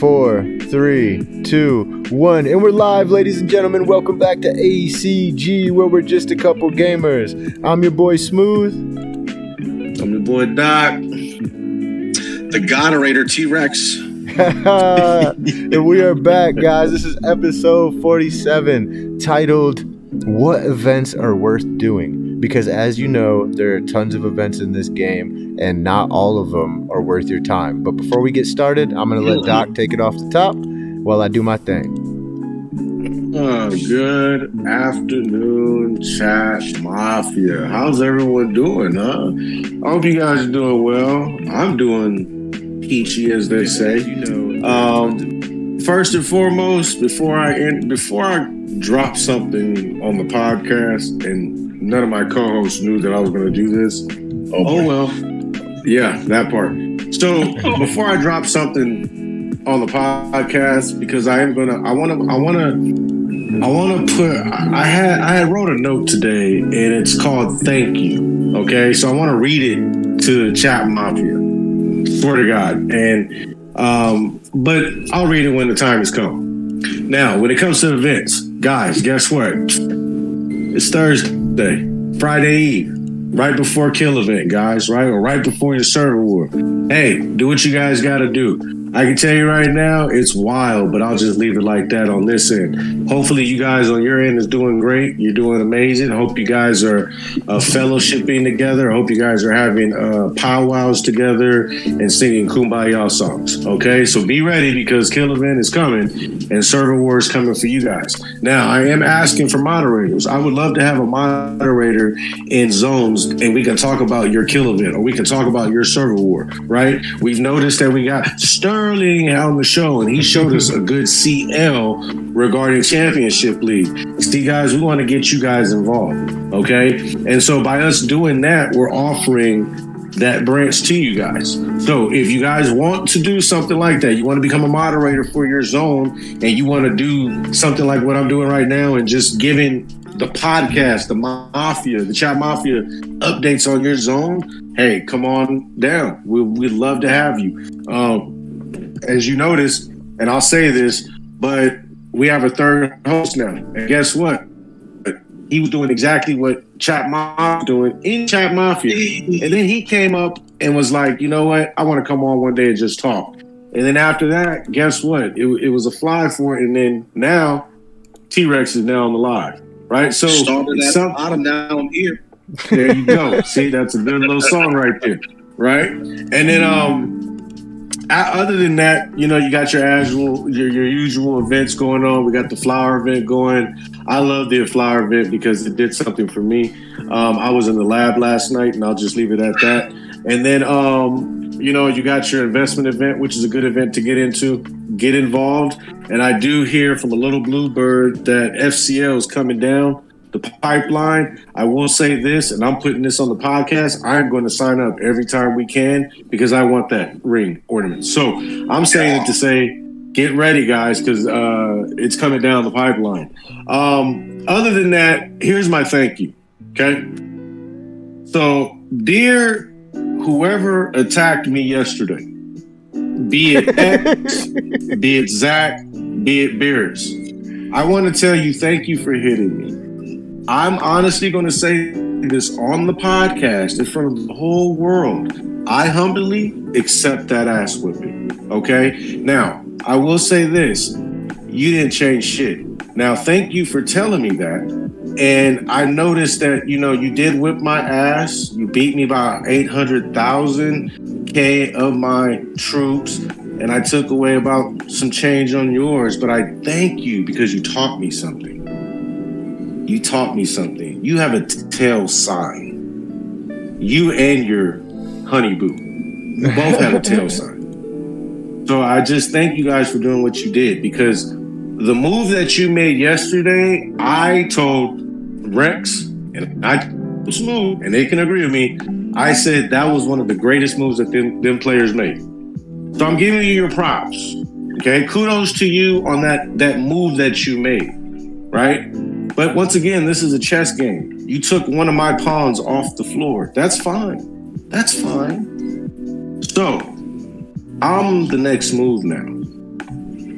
4, 3, 2, 1, and we're live, ladies and gentlemen. Welcome back to ACG, where we're just a couple gamers. I'm your boy Smooth. I'm your boy Doc. The Godfather T-Rex. And we are back, guys. This is episode 47, titled "What Events Are Worth Doing?" Because as you know, there are tons of events in this game, and not all of them are worth your time. But before we get started, I'm going to let Doc take it off the top while I do my thing. Good afternoon, Chat Mafia. How's everyone doing, huh? I hope you guys are doing well. I'm doing peachy, as they say. First and foremost, before I drop something on the podcast, and none of my co-hosts knew that I was going to do this. Oh well, yeah, that part. So before I drop something on the podcast, because I had wrote a note today, and it's called "Thank You." Okay, so I want to read it to Chat Mafia. Swear to God, and but I'll read it when the time has come. Now, when it comes to events, guys, guess what? It's Thursday, Friday Eve, right before Kill Event, guys, right? Or right before your server war. Hey, do what you guys got to do. I can tell you right now, it's wild, but I'll just leave it like that on this end. Hopefully you guys on your end is doing great. You're doing amazing. I hope you guys are fellowshipping together. I hope you guys are having powwows together and singing Kumbaya songs. Okay, so be ready because Kill Event is coming and Server War is coming for you guys. Now, I am asking for moderators. I would love to have a moderator in zones and we can talk about your Kill Event or we can talk about your Server War, right? We've noticed that we got Sterling on the show, and he showed us a good CL regarding Championship League. See, guys, we want to get you guys involved, okay? And so by us doing that, we're offering that branch to you guys. So if you guys want to do something like that, you want to become a moderator for your zone, and you want to do something like what I'm doing right now and just giving the podcast, the Mafia, the Chat Mafia updates on your zone, hey, come on down. We'd love to have you. As you notice, and I'll say this, but we have a third host now. And guess what? He was doing exactly what Chat Mafia was doing in Chat Mafia. And then he came up and was like, you know what? I want to come on one day and just talk. And then after that, guess what? It was a fly for it. And then now, T-Rex is now on the live, right? So started at the bottom, now I'm here. There you go. See, that's a good little song right there, right? And then other than that, you know, you got your usual events going on. We got the flower event going. I love the flower event because it did something for me. I was in the lab last night, and I'll just leave it at that. And then, you know, you got your investment event, which is a good event to get into. Get involved. And I do hear from a little bluebird that FCL is coming down the pipeline. I will say this, and I'm putting this on the podcast, I'm going to sign up every time we can because I want that ring ornament. So I'm saying it to say, get ready, guys, because it's coming down the pipeline. Other than that, here's my thank you, okay? So, dear whoever attacked me yesterday, be it X, be it Zach, be it Beers, I want to tell you thank you for hitting me. I'm honestly going to say this on the podcast in front of the whole world. I humbly accept that ass whipping. Okay? Now, I will say this. You didn't change shit. Now, thank you for telling me that. And I noticed that, you know, you did whip my ass. You beat me by 800,000 K of my troops. And I took away about some change on yours. But I thank you because you taught me something. You taught me something. You have a tail sign. You and your honeyboo both have a tail sign. So I just thank you guys for doing what you did because the move that you made yesterday, I told Rex and I told Smooth, and they can agree with me. I said that was one of the greatest moves that them players made. So I'm giving you your props. Okay, kudos to you on that move that you made, right? But once again, this is a chess game. You took one of my pawns off the floor. That's fine. That's fine. So, I'm the next move now.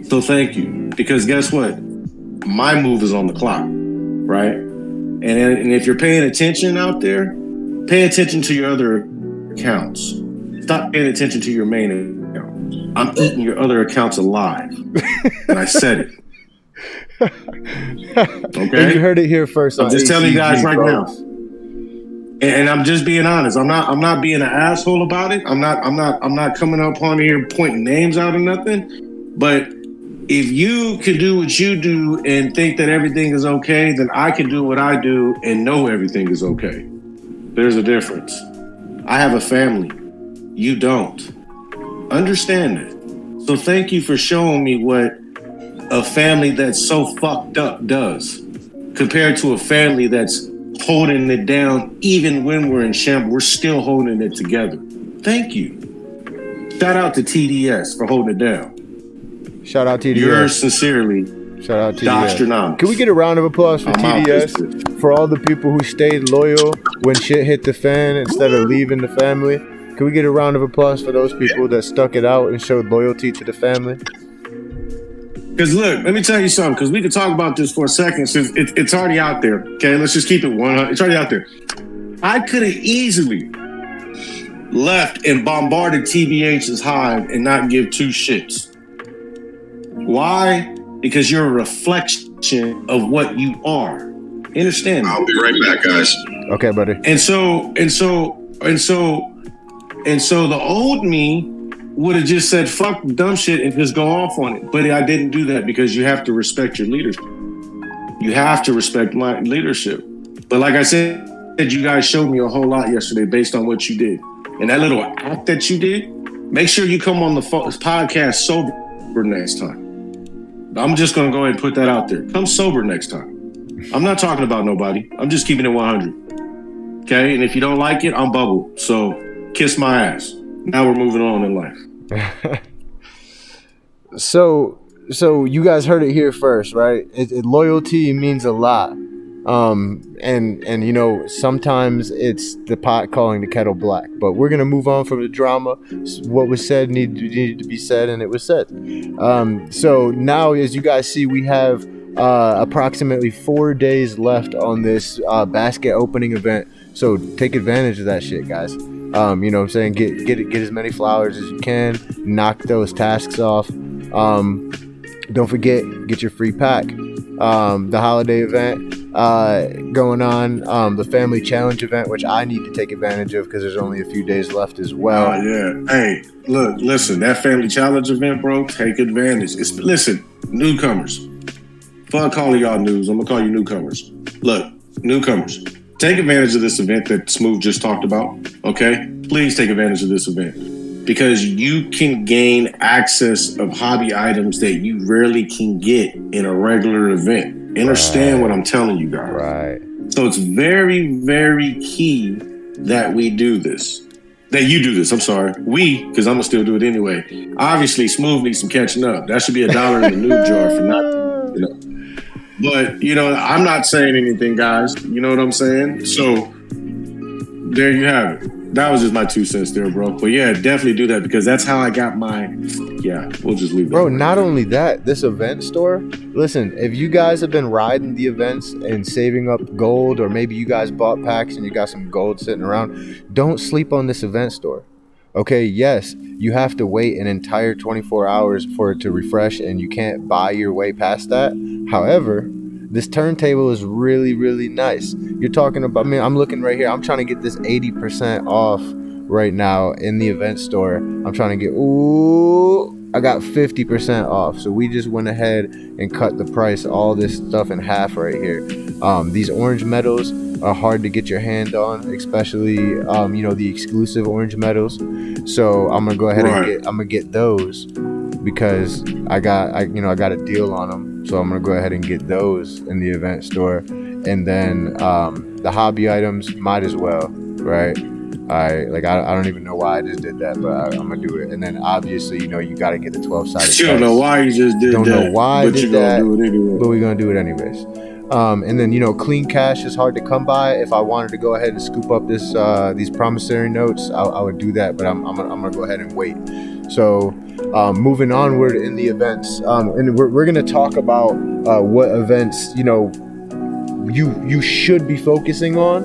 So thank you. Because guess what? My move is on the clock, right? And if you're paying attention out there, pay attention to your other accounts. Stop paying attention to your main account. I'm eating your other accounts alive. And I said it. Okay? And you heard it here first. I'm just telling you guys right folks. now. And I'm just being honest. I'm not being an asshole about it. I'm not coming up on here pointing names out or nothing. But if you can do what you do and think that everything is okay, then I can do what I do and know everything is okay. There's a difference. I have a family. You don't. Understand that. So thank you for showing me what a family that's so fucked up does compared to a family that's holding it down. Even when we're in shambles, we're still holding it together. Thank you. Shout out to TDS for holding it down. Shout out TDS. Yours sincerely, Shout out TDS. Dostronomics. Can we get a round of applause for TDS? For all the people who stayed loyal when shit hit the fan instead of leaving the family? Can we get a round of applause for those people that stuck it out and showed loyalty to the family? Because look, let me tell you something, because we can talk about this for a second since it's already out there. Okay, let's just keep it 100. It's already out there. I could have easily left and bombarded TBH's hive and not give two shits. Why? Because you're a reflection of what you are. Understand? I'll be right back, guys. Okay, buddy. And so the old me would have just said fuck dumb shit and just go off on it. But I didn't do that because you have to respect your leadership. You have to respect my leadership. But like I said, you guys showed me a whole lot yesterday based on what you did. And that little act that you did, make sure you come on the podcast sober next time. I'm just going to go ahead and put that out there. Come sober next time. I'm not talking about nobody. I'm just keeping it 100. Okay? And if you don't like it, I'm bubbled. So kiss my ass. Now we're moving on in life. So you guys heard it here first, right? Loyalty means a lot. And you know, sometimes it's the pot calling the kettle black, but we're going to move on from the drama. What was said needed to be said, and it was said. So now, as you guys see, we have approximately 4 days left on this basket opening event. So take advantage of that shit, guys. You know what I'm saying? Get as many flowers as you can. Knock those tasks off. Don't forget, get your free pack. The holiday event going on, the family challenge event, which I need to take advantage of because there's only a few days left as well. Oh, yeah. Hey, look, listen, that family challenge event, bro, take advantage. Listen, newcomers. Fuck calling y'all news. I'm going to call you newcomers. Look, newcomers, take advantage of this event that Smooth just talked about, okay? Please take advantage of this event because you can gain access of hobby items that you rarely can get in a regular event. Understand what I'm telling you guys. Right. So it's very, very key that we do this. That you do this. I'm sorry. We, because I'm going to still do it anyway. Obviously, Smooth needs some catching up. That should be $1 in the new jar for not, you know. But, you know, I'm not saying anything, guys. You know what I'm saying? So there you have it. That was just my 2 cents there, bro. But yeah, definitely do that because that's how I got my. Yeah, we'll just leave it. Bro, not only that, this event store. Listen, if you guys have been riding the events and saving up gold, or maybe you guys bought packs and you got some gold sitting around, don't sleep on this event store. Okay, yes, you have to wait an entire 24 hours for it to refresh and you can't buy your way past that. However, this turntable is really, really nice. You're talking about, I mean, I'm looking right here. I'm trying to get this 80% off right now in the event store. I'm trying to get, I got 50% off. So we just went ahead and cut the price, all this stuff in half right here. These orange medals are hard to get your hand on, especially, you know, the exclusive orange medals. So I'm going to go ahead and get those because I got a deal on them. So I'm going to go ahead and get those in the event store. And then the hobby items might as well, right? I don't even know why I just did that, but I'm going to do it. And then obviously, you know, you got to get the 12-sided. You don't know why you just did that. Don't know why I did that, do it anyway. but we're going to do it anyways. And then, you know, clean cash is hard to come by. If I wanted to go ahead and scoop up these promissory notes, I would do that, but I'm gonna go ahead and wait. So moving onward in the events, and we're going to talk about what events, you should be focusing on,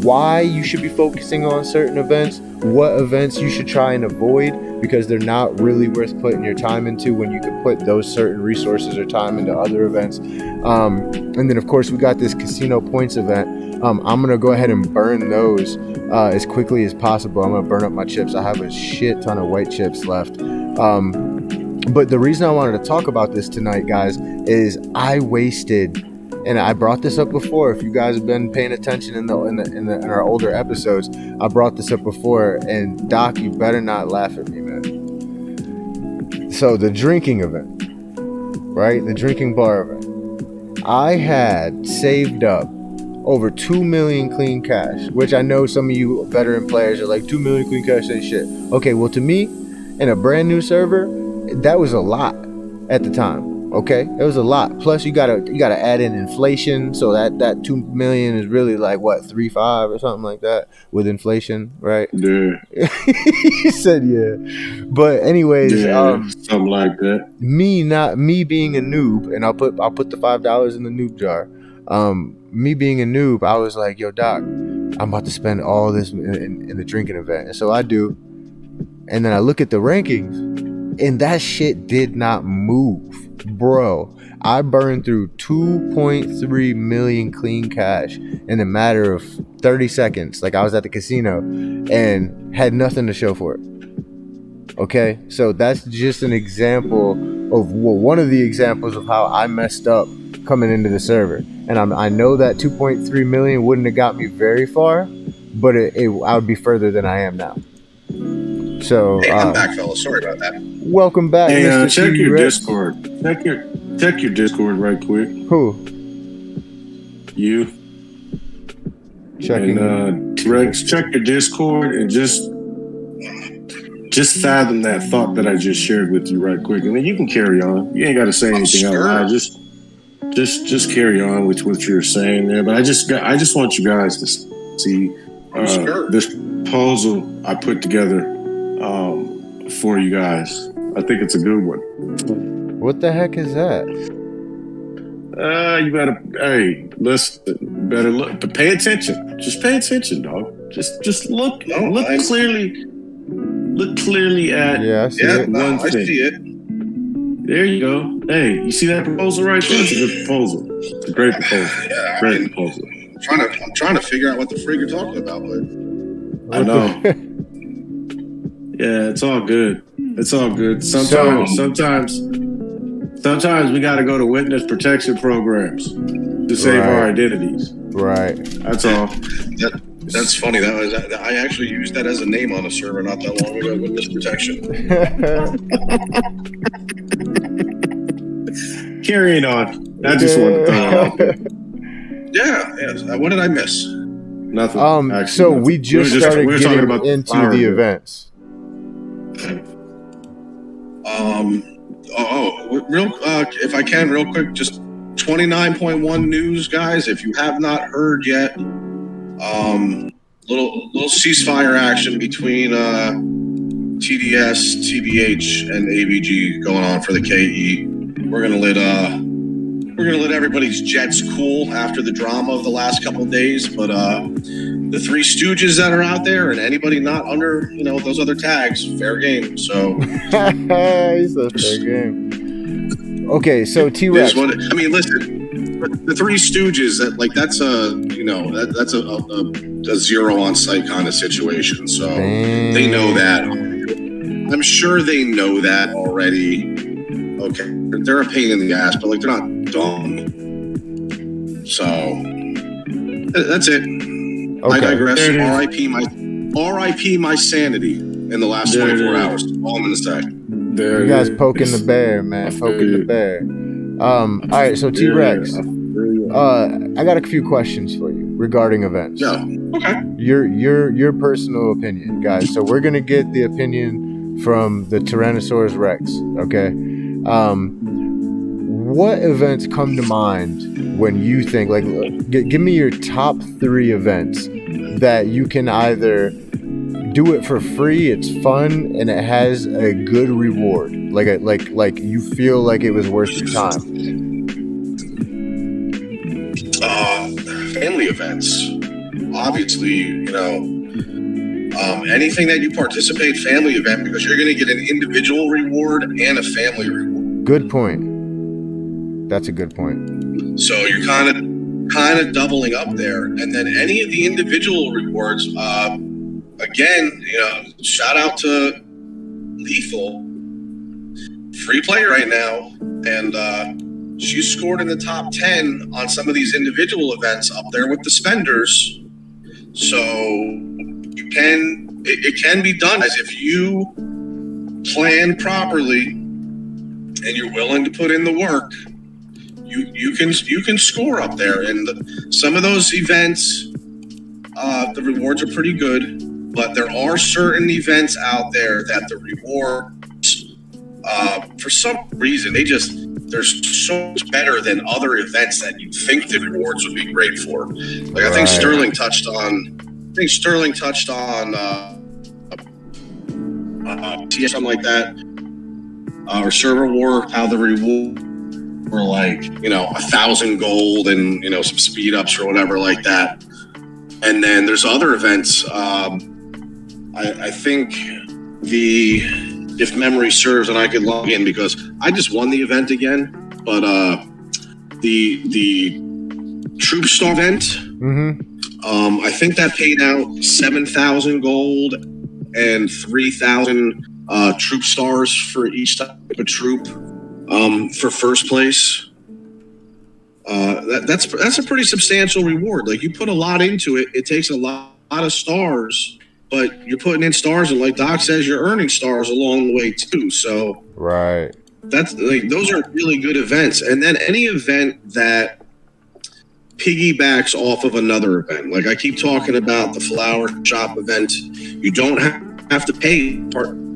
why you should be focusing on certain events, what events you should try and avoid because they're not really worth putting your time into when you could put those certain resources or time into other events. And then of course we got this casino points event. I'm gonna go ahead and burn those as quickly as possible. I'm gonna burn up my chips. I have a shit ton of white chips left. But the reason I wanted to talk about this tonight, guys, is I wasted, and I brought this up before. If you guys have been paying attention in our older episodes, I brought this up before. And Doc, you better not laugh at me, man. So the drinking event, right? The drinking bar event. I had saved up over 2 million clean cash, which I know some of you veteran players are like, 2 million clean cash ain't shit. Okay, well, to me, in a brand new server, that was a lot at the time. Okay, it was a lot. Plus, you gotta add in inflation, so that 2 million is really like what, 3.5 or something like that with inflation, right? Yeah. He said yeah. But anyways, something like that. Me being a noob, and I'll put the $5 in the noob jar. Me being a noob, I was like, yo, Doc, I'm about to spend all this in the drinking event, and so I do. And then I look at the rankings, and that shit did not move. Bro, I burned through 2.3 million clean cash in a matter of 30 seconds. Like, I was at the casino and had nothing to show for it. Okay, so that's just an example of one of the examples of how I messed up coming into the server. And I know that 2.3 million wouldn't have got me very far, but I would be further than I am now. So hey, I'm back, fellas. Sorry about that. Welcome back, hey, Mr. check your T-Rex. Discord. Check your Discord right quick. Who? You. Checking. And Rex, check your Discord and just fathom that thought that I just shared with you right quick, and then you can carry on. You ain't got to say anything out loud. Just carry on with what you're saying there. But I just want you guys to see this proposal I put together for you guys. I think it's a good one. What the heck is that? You better, hey, listen, better look, but pay attention. Just pay attention, dog. Just look clearly at I see it. one thing. I see it. There you go. Hey, you see that proposal right there? It's a good proposal. It's a great proposal. Yeah, Great proposal. I'm trying to figure out what the frig you're talking about, but I know. Yeah, it's all good. It's all good. Sometimes we got to go to witness protection programs to save our identities. Right. That's all. That's funny. I actually used that as a name on a server not that long ago. Witness protection. Carrying on. I just wanted to throw it out there. Yeah. What did I miss? Nothing. Actually, so nothing. we just started getting into the events. If I can, real quick, just 29.1 news, guys. If you have not heard yet, little ceasefire action between TDS, TBH, and AVG going on for the KE. We're gonna let everybody's jets cool after the drama of the last couple of days. But the Three Stooges that are out there and anybody not under those other tags, fair game. So he said fair game. Okay, so T-Rex. Listen, the Three Stooges, that's a zero on site kind of situation. So they know that. I'm sure they know that already. Okay, they're a pain in the ass, but they're not dumb. So that's it. Okay. I digress. R.I.P. my sanity in the last 24 hours. All I'm gonna say. You guys poking the bear, man. Poking the bear. All right, so T-Rex, I got a few questions for you regarding events. Yeah. Okay. Your personal opinion, guys. So we're gonna get the opinion from the Tyrannosaurus Rex. Okay. What events come to mind when you think give me your top 3 events that you can either do it for free. It's fun and it has a good reward. Like you feel like it was worth your time. Family events, obviously, anything that you participate family event, because you're going to get an individual reward and a family reward. Good point. That's a good point. So you're kind of doubling up there, and then any of the individual rewards. Again, shout out to Lethal, free player right now, and she scored in the top 10 on some of these individual events up there with the spenders. So it can be done as if you plan properly and you're willing to put in the work. You can score up there, and some of those events, the rewards are pretty good. But there are certain events out there that the rewards, for some reason, they're so much better than other events that you think the rewards would be great for. Like I think Sterling touched on something like that, or Server War, how the reward were like 1,000 gold and some speed ups or whatever like that. And then there's other events. I think if memory serves, and I could log in because I just won the event again, but the Troop Star event, I think that paid out 7,000 gold and 3,000 troop stars for each type of troop for first place. That's a pretty substantial reward. Like, you put a lot into it. It takes a lot of stars, but you're putting in stars, and like Doc says, you're earning stars along the way too. So that's like, those are really good events. And then any event that piggybacks off of another event, like I keep talking about the flower shop event, you don't have to pay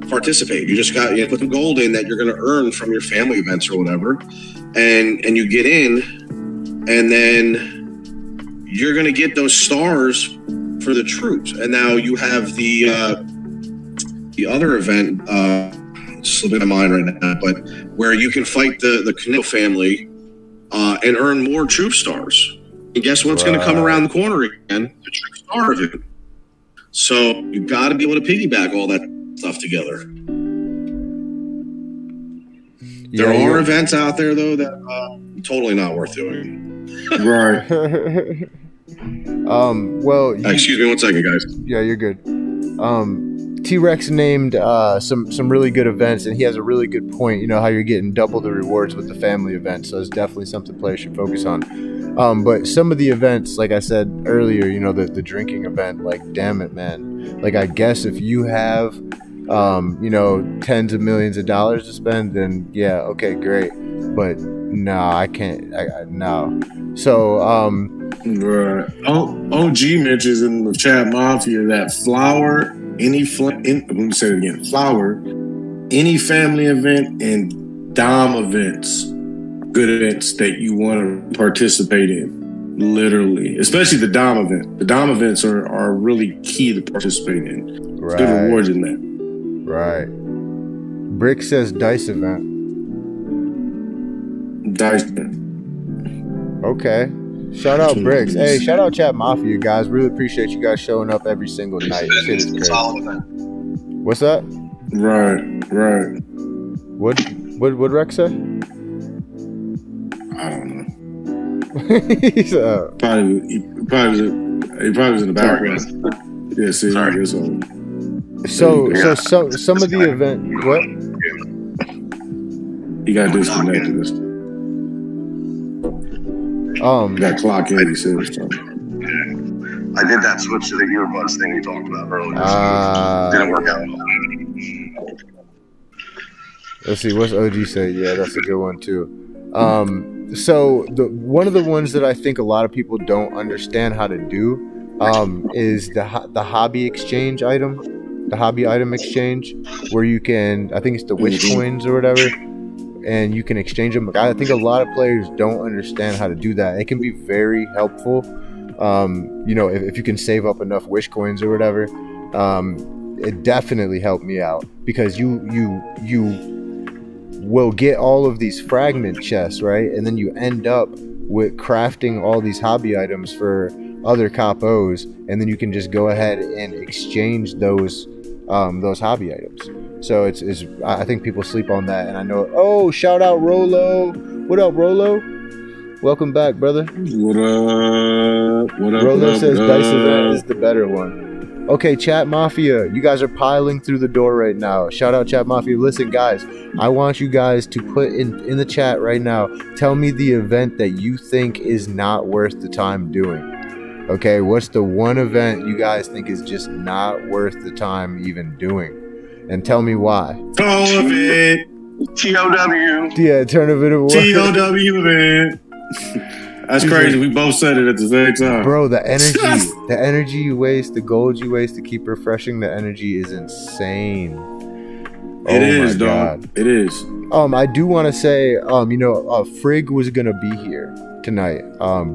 participate. You just got put the gold in that you're going to earn from your family events or whatever, and you get in, and then you're going to get those stars for the troops. And now you have the other event slipping my mind right now, but where you can fight the Cano family and earn more troop stars. And guess what's going to come around the corner again? The troop star event. So you got to be able to piggyback all that stuff together. There are events out there though that totally not worth doing. Right. Well, excuse me one second, guys. Yeah, you're good. T-Rex named some really good events, and he has a really good point. How you're getting double the rewards with the family event, so it's definitely something players should focus on. But some of the events, like I said earlier, the drinking event, like, damn it, man. Like, I guess if you have tens of millions of dollars to spend, then yeah, okay, great. But no, I can't. No. So right. OG mentions in the chat mafia that flower, let me say it again, flower, any family event and dom events, good events that you want to participate in, literally, especially the dom event. The dom events are really key to participate in. Right. Good rewards in that. Right. Brick says dice event. Dice event. Okay. Shout out Bricks. Hey, shout out Chat Mafia, guys. Really appreciate you guys showing up every single night. Shit is crazy. What's that? Right. What Rex say? I don't know. He's he probably was in the background. Yeah, see, sorry. So some of the event. What? You got disconnected. Got clock in. He said something. I did that switch to the earbuds thing you talked about earlier. Didn't work out. Let's see. What's OG say? Yeah, that's a good one too. So one of the ones that I think a lot of people don't understand how to do is the hobby exchange item. The hobby item exchange, where you can, I think it's the wish coins or whatever, and you can exchange them. I think a lot of players don't understand how to do that. It can be very helpful, if you can save up enough wish coins or whatever. it definitely helped me out, because you will get all of these fragment chests, right? And then you end up with crafting all these hobby items for other capos, and then you can just go ahead and exchange those hobby items. So it's I think people sleep on that, and I know. Oh, shout out Rolo! What up, Rolo? Welcome back, brother. What up? Rolo says Dice Event is the better one. Okay, Chat Mafia, you guys are piling through the door right now. Shout out Chat Mafia. Listen, guys, I want you guys to put in the chat right now. Tell me the event that you think is not worth the time doing. Okay, what's the one event you guys think is just not worth the time even doing? And tell me why. All of it. TOW. Yeah, turn of it away. TOW event. That's crazy. We both said it at the same time. Bro, the energy you waste, the gold you waste to keep refreshing the energy is insane. It is, dog. It is. I do want to say, Frigg was gonna be here tonight,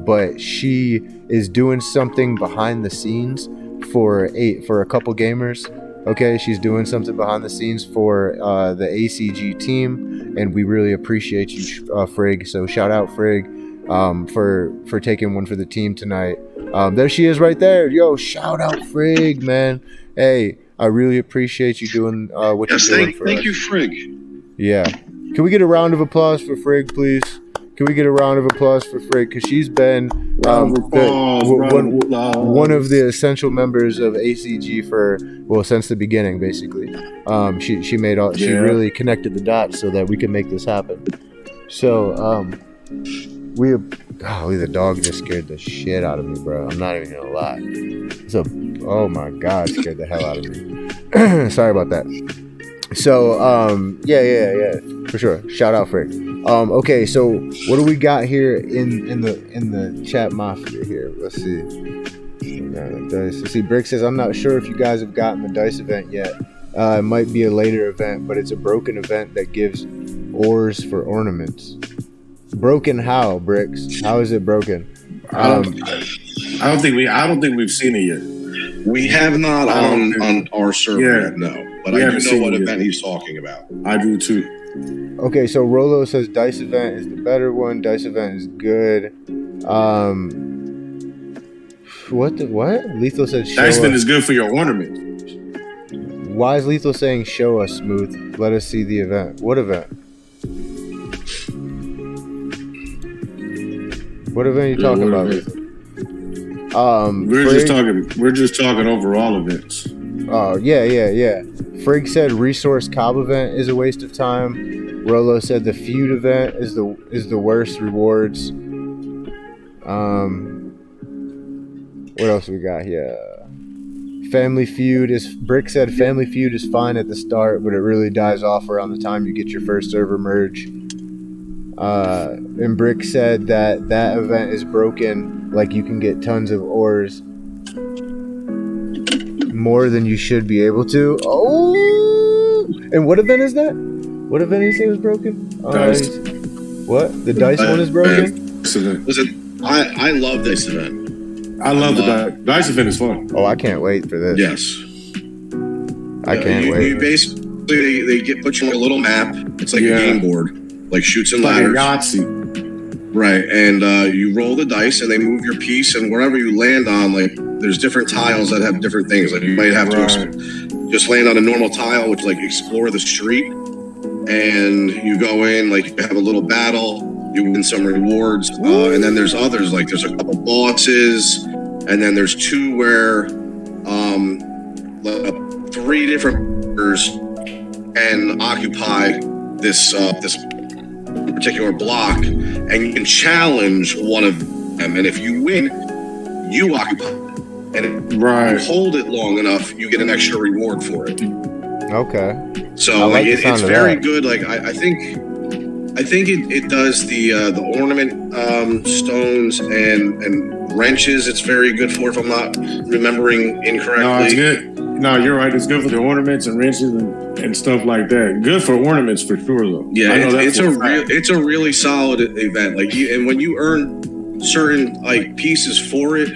but she is doing something behind the scenes for a couple gamers. Okay, she's doing something behind the scenes for the ACG team, and we really appreciate you, Frigg. So shout out Frigg. For taking one for the team tonight. There she is right there. Yo, shout out Frigg, man. Hey, I really appreciate you doing what you're doing for us. Thank you, Frigg. Yeah. Can we get a round of applause for Frigg, please? Can we get a round of applause for Frigg? Because she's been one of the essential members of ACG since the beginning, basically. She really connected the dots so that we can make this happen. So, the dog just scared the shit out of me, bro. I'm not even gonna lie. Oh my god, scared the hell out of me. Sorry about that. So, yeah, for sure. Shout out Frick. Okay, so what do we got here in the chat mafia here? Let's see. Let's see. Brick says, I'm not sure if you guys have gotten the dice event yet. It might be a later event, but it's a broken event that gives ores for ornaments. Broken how, Bricks? How is it broken? I don't think we've seen it yet. We have not on our server yet, no. But I do know what event he's talking about. I do too. Okay, so Rolo says dice event is the better one. Dice event is good. What? Lethal said show dice event us. is good for your ornament. Why is Lethal saying show us, Smooth? Let us see the event. What event? What event are you talking about? We're just talking overall events. Oh yeah. Frigg said resource cob event is a waste of time. Rolo said the feud event is the worst rewards. What else we got here? Family feud is Brick said family feud is fine at the start, but it really dies off around the time you get your first server merge. And Brick said that event is broken, like you can get tons of ores more than you should be able to. Oh! And what event is that? What event did he say was broken? Dice. What? The dice one is broken? Listen, I love this event. I love the dice event is fun. Oh, I can't wait for this. Yes. I can't wait. You basically, they put you on a little map. It's like a game board. Like shoots and ladders. Like Yahtzee. Right, and you roll the dice and they move your piece, and wherever you land on, like there's different tiles that have different things. Like you might have to just land on a normal tile, which like explore the street, and you go in, like you have a little battle, you win some rewards, and then there's others, like there's a couple bosses, and then there's two where 3 different players can occupy this particular block, and you can challenge one of them, and if you win, you occupy it. And if you hold it long enough, you get an extra reward for it. Okay. So like it's very good. Like I think it does the ornament stones and wrenches. It's very good for, if I'm not remembering incorrectly. No, it's good. No, you're right. It's good for the ornaments and wrenches and stuff like that. Good for ornaments for sure, though. Yeah, it's a really solid event. Like and when you earn certain like pieces for it,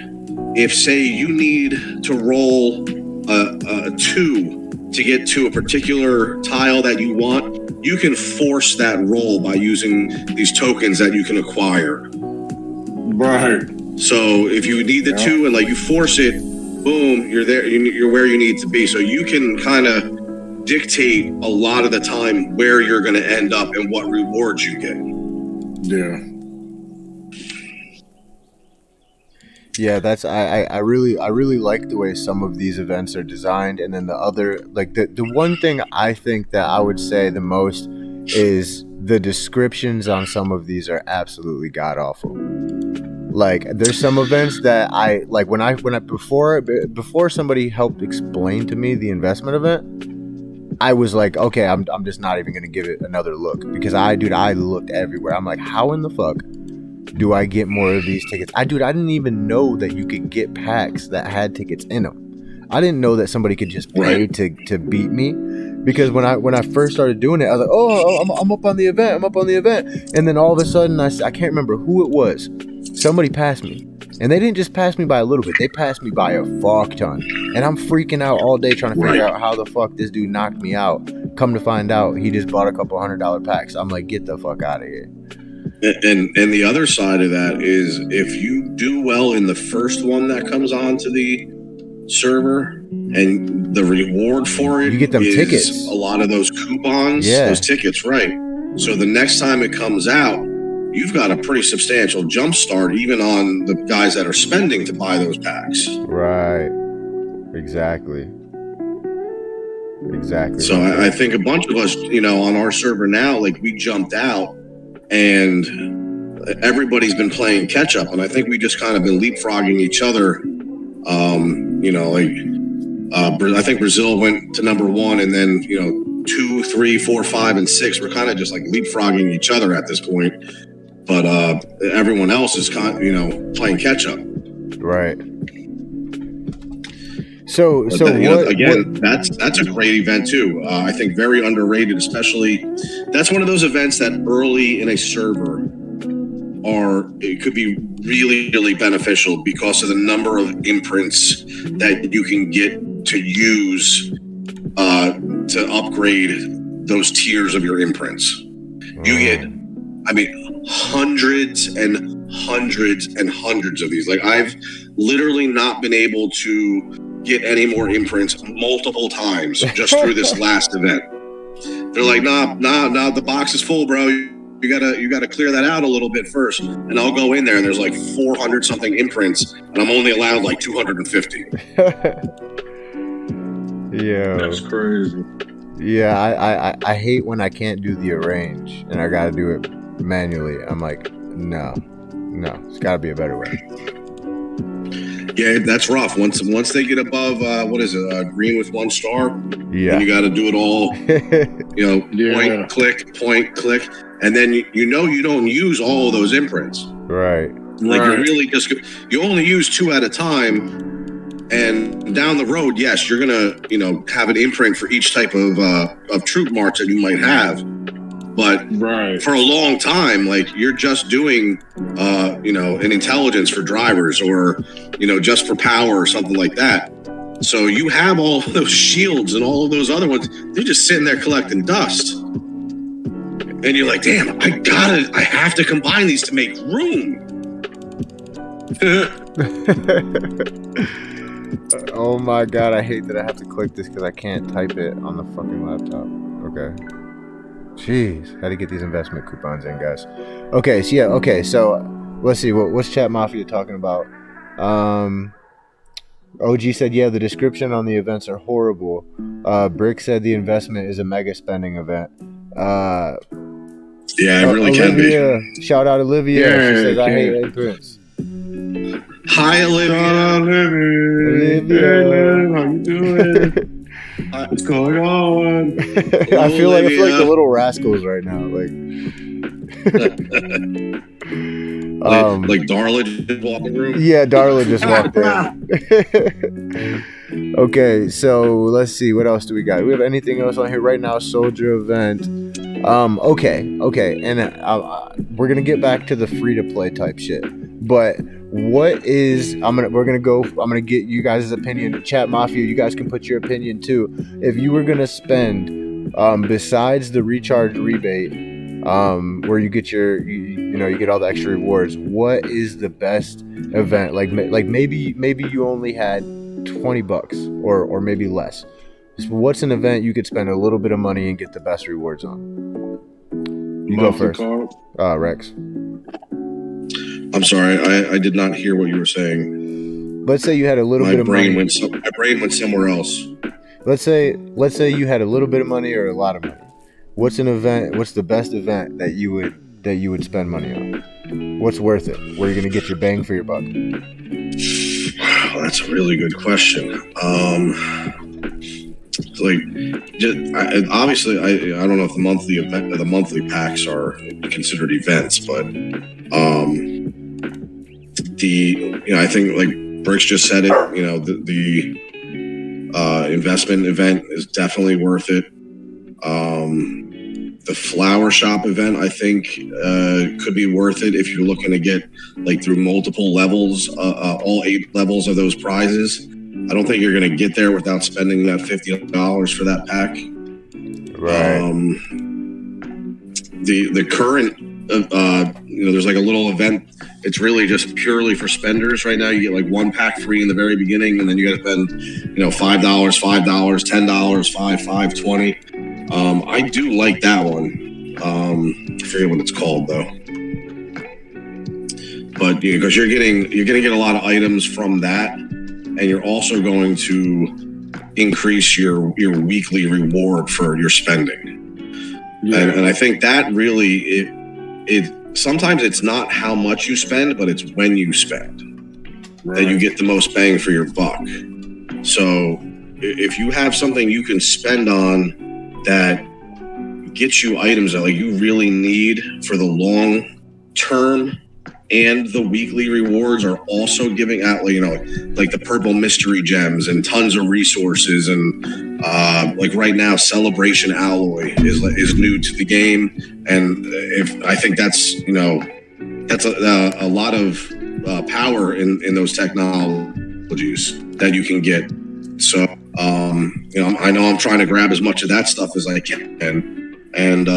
if say you need to roll a 2 to get to a particular tile that you want, you can force that roll by using these tokens that you can acquire. Right. So if you need the 2 and like you force it, boom, you're there. You're where you need to be. So you can kind of dictate a lot of the time where you're going to end up and what rewards you get. Yeah, that's I really like the way some of these events are designed, and then the other, like the one thing I think that I would say the most is the descriptions on some of these are absolutely god awful. Like there's some events that I like when I before somebody helped explain to me the investment event, I was like, okay, I'm just not even gonna give it another look, because I looked everywhere. I'm like, how in the fuck do I get more of these tickets? I didn't even know that you could get packs that had tickets in them. I didn't know that somebody could just pay to beat me, because when I first started doing it, I was like, oh, I'm up on the event, and then all of a sudden I can't remember who it was. Somebody passed me, and they didn't just pass me by a little bit. They passed me by a fuck ton, and I'm freaking out all day trying to figure out how the fuck this dude knocked me out. Come to find out, he just bought a couple $100 packs. I'm like, get the fuck out of here. And the other side of that is, if you do well in the first one that comes onto the server, and the reward for it, you get them tickets, a lot of those coupons, those tickets, right? So the next time it comes out, you've got a pretty substantial jump start, even on the guys that are spending to buy those packs. Right. Exactly. So I think a bunch of us, on our server now, like we jumped out, and everybody's been playing catch up, and I think we just kind of been leapfrogging each other. I think Brazil went to number 1, and then 2, 3, 4, 5, and 6. We're kind of just like leapfrogging each other at this point, but everyone else is playing catch up. Right. So that's a great event too. I think very underrated, especially that's one of those events that early in a server it could be really, really beneficial because of the number of imprints that you can get to use to upgrade those tiers of your imprints. You get, hundreds and hundreds and hundreds of these. Like I've literally not been able to get any more imprints multiple times just through this last event. They're like, nah, the box is full, bro. You gotta clear that out a little bit first. And I'll go in there and there's like 400 something imprints, and I'm only allowed like 250. Yeah, that's crazy. Yeah, I hate when I can't do the arrange and I gotta do it manually. I'm like, no, it's gotta be a better way. Yeah, that's rough. Once they get above green with 1 star, yeah, you got to do it all. Point, click, and then you don't use all of those imprints. Right. Like you're really you only use 2 at a time, and down the road, yes, you're gonna have an imprint for each type of troop march that you might have. But for a long time, like you're just doing, an intelligence for drivers, or, just for power or something like that. So you have all those shields and all of those other ones. They're just sitting there collecting dust. And you're like, damn, I have to combine these to make room. Oh my God, I hate that I have to click this because I can't type it on the fucking laptop. Okay. Jeez, how to get these investment coupons in, guys. Okay, so let's see, what's Chat Mafia talking about? OG said, yeah, the description on the events are horrible. Brick said the investment is a mega spending event. Yeah, it really Olivia, can be. Shout out Olivia. Yeah, she says, I hate imprints. Hi, Olivia. Olivia. How you doing? What's going on? I feel like the Little Rascals right now. Like Darla just walked in the room? Yeah, Darla just walked in. Okay, so let's see. What else do we got? Do we have anything else on here right now? Soldier event. Okay. And we're going to get back to the free-to-play type shit. But We're gonna get you guys' opinion. Chat Mafia, you guys can put your opinion too. If you were gonna spend, besides the recharge rebate, where you get you get all the extra rewards, what is the best event? Like maybe you only had $20 or maybe less. So what's an event you could spend a little bit of money and get the best rewards on? You go first. Rex. I'm sorry, I did not hear what you were saying. Let's say you had a little bit of money. My brain went somewhere else. Let's say you had a little bit of money or a lot of money. What's the best event that you would spend money on? What's worth it? Where you're gonna get your bang for your buck? Wow, that's a really good question. Obviously, I don't know if the monthly packs are considered events, but I think like Bricks just said it. The investment event is definitely worth it. The flower shop event, I think, could be worth it if you're looking to get like through multiple levels, all 8 levels of those prizes. I don't think you're going to get there without spending that $50 for that pack. Right. The current, there's like a little event. It's really just purely for spenders right now. You get like 1 pack free in the very beginning, and then you got to spend, $5, $10, $5, $20. I do like that one. I forget what it's called though. But because you're going to get a lot of items from that. And you're also going to increase your weekly reward for your spending. Yeah. And I think that really, it sometimes it's not how much you spend, but it's when you spend that you get the most bang for your buck. So if you have something you can spend on that gets you items that like you really need for the long term, and the weekly rewards are also giving out, like the purple mystery gems and tons of resources. And like right now, Celebration Alloy is new to the game. And I think that's a lot of power in those technologies that you can get. So, I know I'm trying to grab as much of that stuff as I can. And,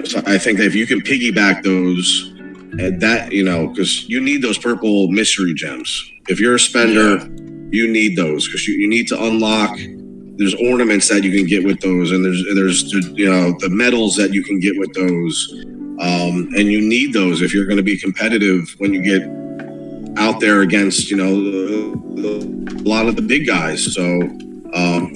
so I think that if you can piggyback those, and that, because you need those purple mystery gems. If you're a spender, you need those because you need to unlock. There's ornaments that you can get with those, and there's the medals that you can get with those, and you need those if you're going to be competitive when you get out there against a lot of the big guys. So.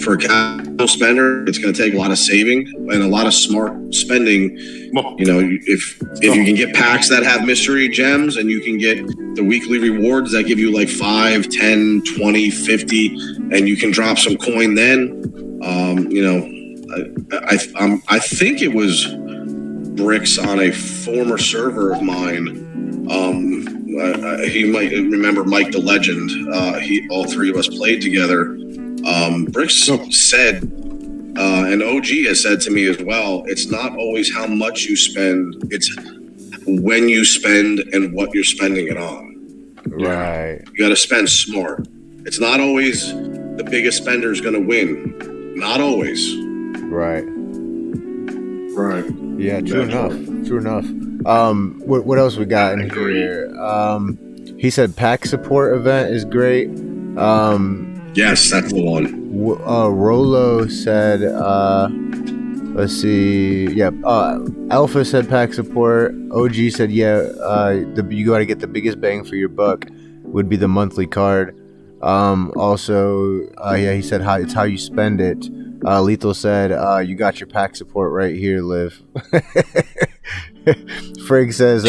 For a casual spender, it's going to take a lot of saving and a lot of smart spending. If you can get packs that have mystery gems and you can get the weekly rewards that give you like 5, 10, 20, 50, and you can drop some coin then, I think it was Bricks on a former server of mine. He might remember Mike the Legend. All 3 of us played together. Bricks said, and OG has said to me as well, it's not always how much you spend, it's when you spend and what you're spending it on. Right. You got to spend smart. It's not always the biggest spender is going to win. Not always. Right. Right. Yeah, true enough. What else we got in here? He said pack support event is great. Yes, that's the one. Rolo said, let's see. Yeah. Alpha said pack support. OG said, you got to get the biggest bang for your buck would be the monthly card. Also, he said it's how you spend it. Lethal said, you got your pack support right here, Liv. Frigg says,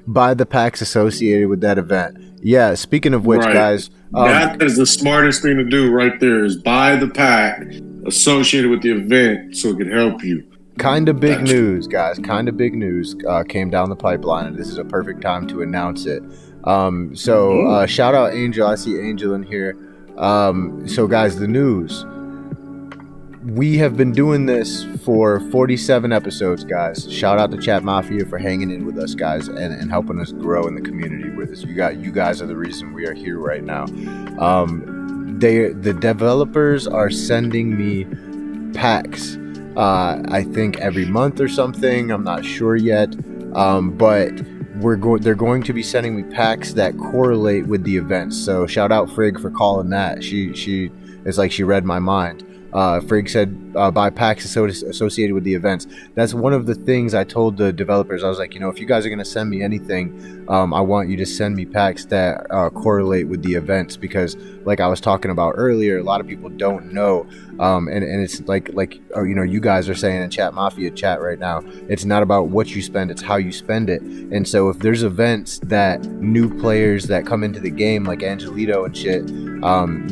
buy the packs associated with that event. Yeah, speaking of which, guys. That is the smartest thing to do right there is buy the pack associated with the event so it can help you. Kind of big news, guys. Kind of big news came down the pipeline, and this is a perfect time to announce it. Shout out Angel. I see Angel in here. So, guys, the news. we have been doing this for 47 episodes, guys. Shout out to Chat Mafia for hanging in with us, guys, and helping us grow in the community with us. You guys are the reason we are here right now. The developers are sending me packs, I think every month or something. I'm not sure yet, but they're going to be sending me packs that correlate with the events. So shout out Frig for calling that. She it's like she read my mind. Frig said buy packs associated with the events. That's one of the things I told the developers. I was like, if you guys are going to send me anything, I want you to send me packs that correlate with the events, because like I was talking about earlier, a lot of people don't know, and it's like you guys are saying in Chat Mafia chat right now, it's not about what you spend, it's how you spend it. And so if there's events that new players that come into the game, like Angelito and shit,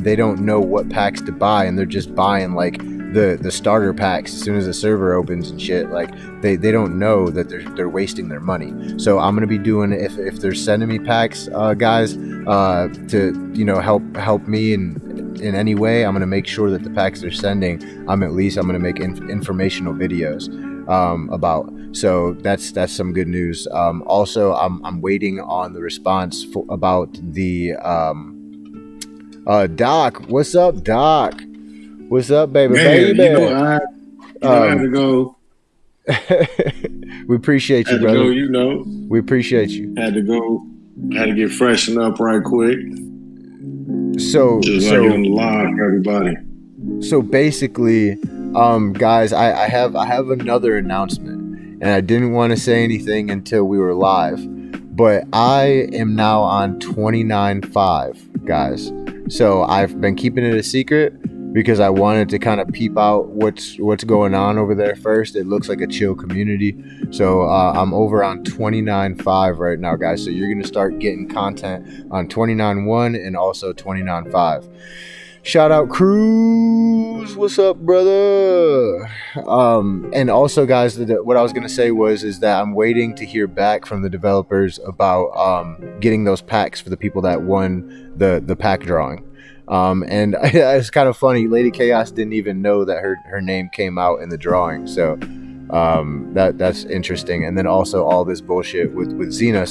they don't know what packs to buy, and they're just buying like the starter packs as soon as the server opens and shit. Like they don't know that they're wasting their money. So I'm gonna be doing, if they're sending me packs, guys, to help me in any way, I'm gonna make sure that the packs they're sending, I'm gonna make informational videos about. So that's some good news. Also, I'm waiting on the response about the Doc. What's up, Doc? What's up, baby? Man, I had to go. We appreciate you, brother. We appreciate you. Had to go. Had to get freshened up right quick. So on the line for everybody. So basically, guys, I have another announcement, and I didn't want to say anything until we were live, but I am now on 29.5, guys. So I've been keeping it a secret because I wanted to kind of peep out what's going on over there first. It looks like a chill community. So I'm over on 29.5 right now, guys. So you're going to start getting content on 29.1 and also 29.5. Shout out Cruz. What's up, brother? And also, guys, what I was going to say is that I'm waiting to hear back from the developers about getting those packs for the people that won the pack drawing. And it's kind of funny. Lady Chaos didn't even know that her name came out in the drawing. So that's interesting. And then also all this bullshit with Xena.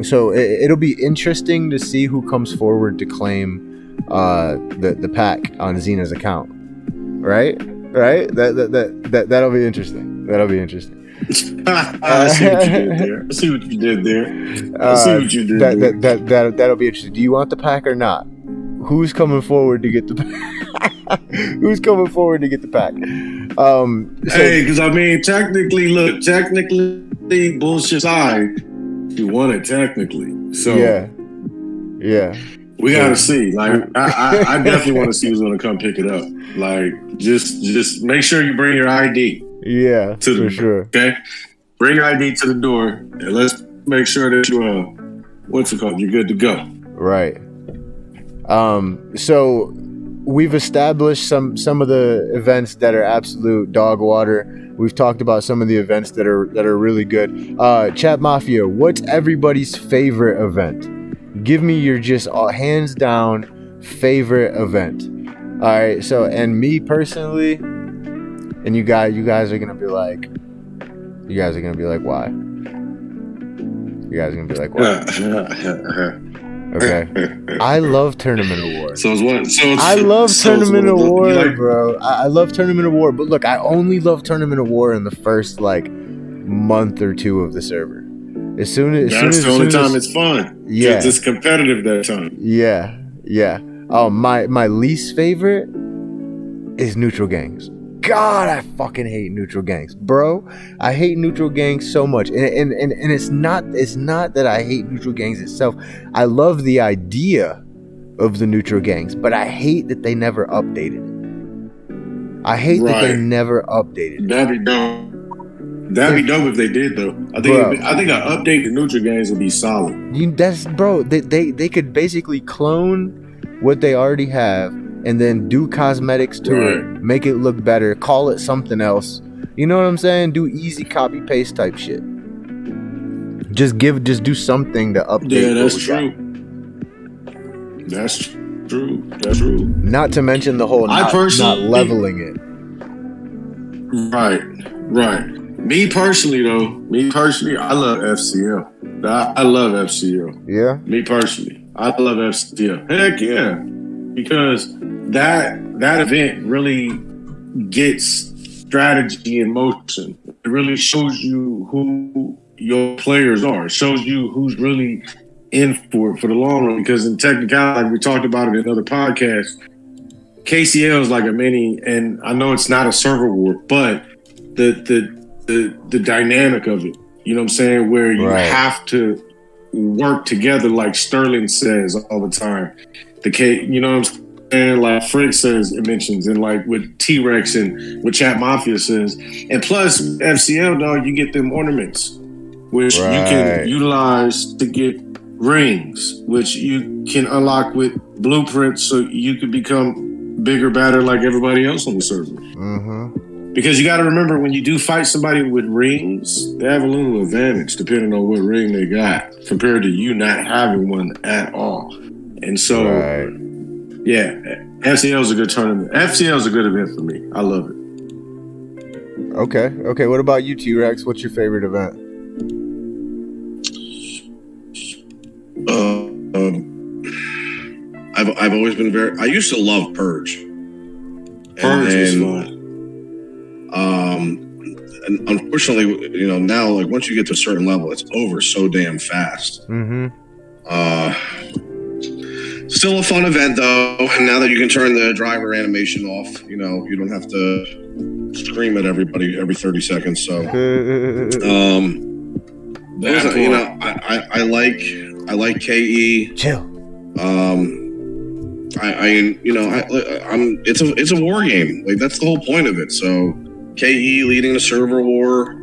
So it'll be interesting to see who comes forward to claim the pack on Xena's account. Right? That'll be interesting. I see what you did there. That'll be interesting. Do you want the pack or not? Who's coming forward to get the pack? Who's coming forward to get the pack? Hey, because I mean, technically, bullshit aside, you won it technically. So yeah. We gotta see. Like, I definitely want to see who's gonna come pick it up. Like, just make sure you bring your ID. Yeah, for sure. Okay, bring your ID to the door, and let's make sure that you what's it called? You're good to go. Right. So we've established some of the events that are absolute dog water. We've talked about some of the events that are really good. Chat Mafia, what's everybody's favorite event? Give me your just hands down favorite event. All right. So, and me personally, and you guys are gonna be like, why? You guys are gonna be like, why? Okay. I love Tournament of War. I love Tournament of War, bro. I love Tournament of War, but look, I only love Tournament of War in the first month or two of the server. That's the only time it's fun. Yeah, it's competitive that time. Yeah. My least favorite is neutral gangs. God, I fucking hate neutral gangs, bro. I hate neutral gangs so much, and it's not that I hate neutral gangs itself. I love the idea of the neutral gangs, but I hate that they never updated it. That they never updated it. That'd be dope. That'd be dope if they did, though. I think an update to neutral gangs would be solid. They could basically clone what they already have and then do cosmetics to it, make it look better, call it something else. You know what I'm saying? Do easy copy paste type shit. Just do something to update. Yeah, that's true. That's true. Not to mention the whole not leveling it. Right. Me personally, I love FCL. I love FCL. Yeah. Me personally, I love FCL. Heck yeah, because that event really gets strategy in motion. It really shows you who your players are. It shows you who's really in for the long run. Because in technicality, like we talked about it in other podcasts, KCL is like a mini, and I know it's not a server war, but the dynamic of it, you know what I'm saying, where you have to work together, like Sterling says all the time. You know what I'm saying, like Frick says, it mentions, and like with T-Rex and what Chat Mafia says. And plus, FCL, dog, you get them ornaments, which you can utilize to get rings, which you can unlock with blueprints, so you can become bigger, badder like everybody else on the server. Because you got to remember, when you do fight somebody with rings, they have a little advantage depending on what ring they got compared to you not having one at all. And so, yeah, FCL is a good tournament. FCL is a good event for me. I love it. Okay. What about you, T-Rex? What's your favorite event? I've always been I used to love Purge. Purge is fun. And unfortunately, you know, now, like, once you get to a certain level, it's over so damn fast. Still a fun event, though. And now that you can turn the driver animation off, you know, you don't have to scream at everybody every 30 seconds. So, you know, I like KE. Chill. It's a war game. Like, that's the whole point of it. So, KE leading the server war.